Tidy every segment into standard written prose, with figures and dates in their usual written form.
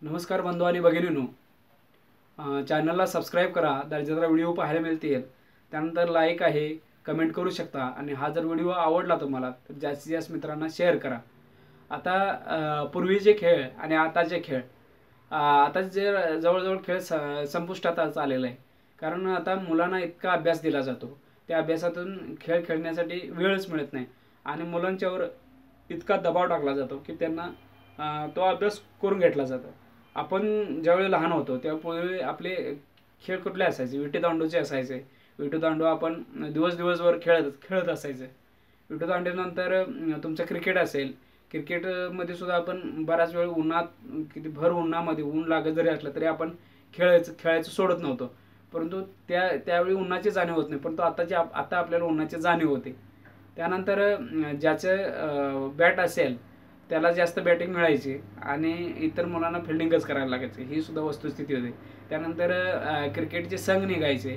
नमस्कार बंधू आणि भगिनींनो, चॅनलला सबस्क्राईब करा. दर्जेदार व्हिडिओ पाहायला मिळतील. त्यानंतर लाईक आहे, कमेंट करू शकता आणि हा जर व्हिडिओ आवडला तुम्हाला तर जास्तीत जास्त मित्रांना शेअर करा. आता पूर्वीचे खेळ आणि आताचे खेळ, आता जे जवळजवळ खेळ संपुष्टात आलेला आहे. कारण आता मुलांना इतका अभ्यास दिला जातो, त्या अभ्यासातून खेळ खेळण्यासाठी वेळच मिळत नाही आणि मुलांच्यावर इतका दबाव टाकला जातो की त्यांना तो अभ्यास करून घेतला जातो. आपण ज्यावेळी लहान होतो त्यापूर्वी आपले खेळ कुठले असायचे? विटीदांडूचे असायचे. विटीदांडू आपण दिवसभर खेळत खेळत असायचे. विटीदांडूनंतर तुमचं क्रिकेट असेल. क्रिकेटमध्ये सुद्धा आपण बराच वेळ उन्हात, किती भर उन्हामध्ये ऊन लागत जरी असलं तरी आपण खेळायचं सोडत नव्हतो. परंतु त्यावेळी उन्हाची जाणीव होत नाही, परंतु आता आपल्याला उन्हाची जाणीव होते. त्यानंतर ज्याचं बॅट असेल त्याला जास्त बॅटिंग मिळायची आणि इतर मुलांना फिल्डिंगच करायला लागायची, ही सुद्धा वस्तुस्थिती होती. त्यानंतर क्रिकेटचे संघ निघायचे,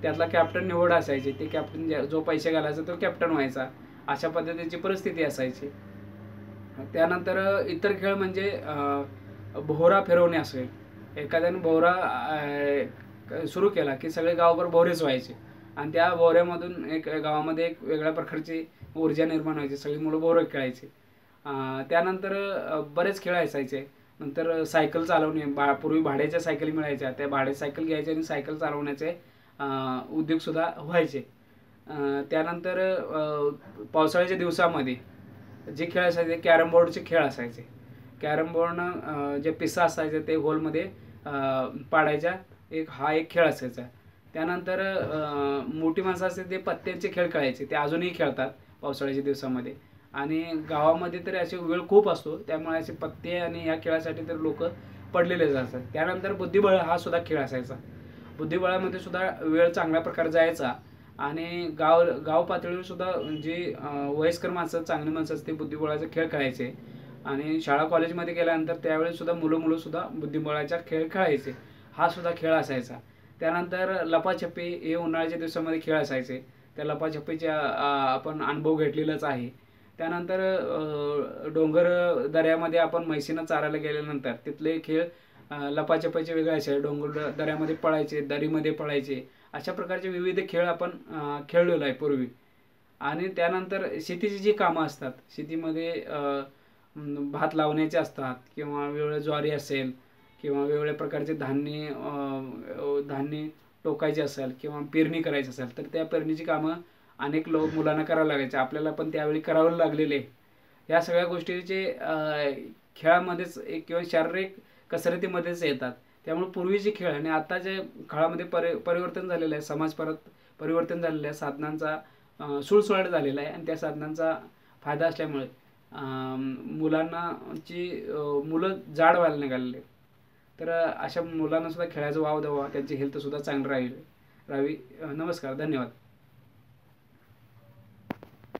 त्यातला कॅप्टन निवड असायची. ते कॅप्टन जो पैसे घालायचा तो कॅप्टन व्हायचा, अशा पद्धतीची परिस्थिती असायची. त्यानंतर इतर खेळ म्हणजे भोवरा फिरवणे असेल. एखाद्याने भोवरा सुरू केला की सगळे गावभर भोवरेच व्हायचे आणि त्या भोवऱ्यामधून एक गावामध्ये एक वेगळ्या प्रकारची ऊर्जा निर्माण व्हायची. सगळी मुलं भोवरे खेळायची. त्यानंतर बरेच खेळ असायचे. नंतर सायकल चालवणे, पूर्वी भाड्याच्या सायकली मिळायच्या, त्या भाड्याची सायकल घ्यायच्या आणि सायकल चालवण्याचे उद्योगसुद्धा व्हायचे. त्यानंतर पावसाळ्याच्या दिवसामध्ये जे खेळ असायचे कॅरम बोर्डचे खेळ असायचे. कॅरम बोर्डनं जे पिसा असायचे ते होलमध्ये पाडायच्या, हा एक खेळ असायचा. त्यानंतर मोठी माणसं असते ते पत्त्यांचे खेळ खेळायचे, ते अजूनही खेळतात पावसाळ्याच्या दिवसामध्ये. आणि गावामध्ये तरी असे वेळ खूप असतो, त्यामुळे असे पत्ते आणि ह्या खेळासाठी तर लोक पडलेलेच असतात. त्यानंतर बुद्धिबळ हा सुद्धा खेळ असायचा. बुद्धिबळामध्ये सुद्धा वेळ चांगल्या प्रकारे जायचा आणि गाव पातळीवर सुद्धा जी वयस्कर माणसं, चांगली माणसं असते, बुद्धिबळाचे खेळ खेळायचे. आणि शाळा कॉलेजमध्ये गेल्यानंतर त्यावेळी सुद्धा मुलं सुद्धा बुद्धिबळाचा खेळ खेळायचे, हा सुद्धा खेळ असायचा. त्यानंतर लपाछपी हे उन्हाळ्याच्या दिवसामध्ये खेळ असायचे. त्या लपाछपीचा आपण अनुभव घेतलेलाच आहे. त्यानंतर डोंगर दऱ्यामध्ये आपण म्हैसीनं चारायला गेल्यानंतर तिथले खेळ लपाछपीचे वेगळे असायचे. डोंगर दऱ्यामध्ये पळायचे, दरीमध्ये पळायचे, अशा प्रकारचे विविध खेळ आपण खेळलेलो आहे पूर्वी. आणि त्यानंतर शेतीची जी कामं असतात, शेतीमध्ये भात लावण्याचे असतात किंवा वेगवेगळ्या ज्वारी असेल किंवा वेगवेगळ्या प्रकारचे धान्य टोकायचे असेल किंवा पेरणी करायची असेल तर त्या पेरणीची कामं अनेक मुलांना करावं लागायचे. आपल्याला पण त्यावेळी करावं लागलेले. या सगळ्या गोष्टीचे खेळामध्येच किंवा शारीरिक कसरतीमध्येच येतात. त्यामुळे पूर्वीचे खेळ आणि आताच्या काळामध्ये परिवर्तन झालेलं आहे. समाज परिवर्तन झालेलं आहे. साधनांचा सुळसुळाट झालेला आहे आणि त्या साधनांचा फायदा असल्यामुळे मुलं जाड व्हायला निघालेले. तर अशा मुलांना सुद्धा खेळायचा वाव द्यावा, त्यांची हेल्थसुद्धा चांगली राहावी. नमस्कार, धन्यवाद.